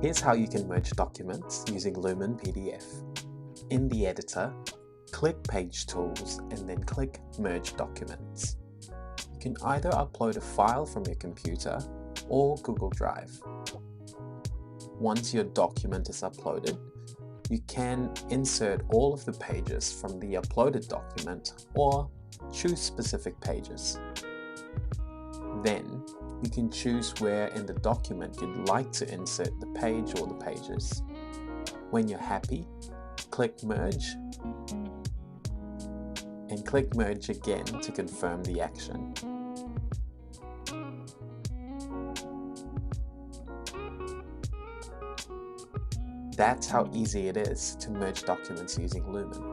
Here's how you can merge documents using Lumin PDF. In the editor, click Page Tools and then click Merge Documents. You can either upload a file from your computer or Google Drive. Once your document is uploaded, you can insert all of the pages from the uploaded document or choose specific pages. Then, you can choose where in the document you'd like to insert the page or the pages. When you're happy, click Merge and click Merge again to confirm the action. That's how easy it is to merge documents using Lumin.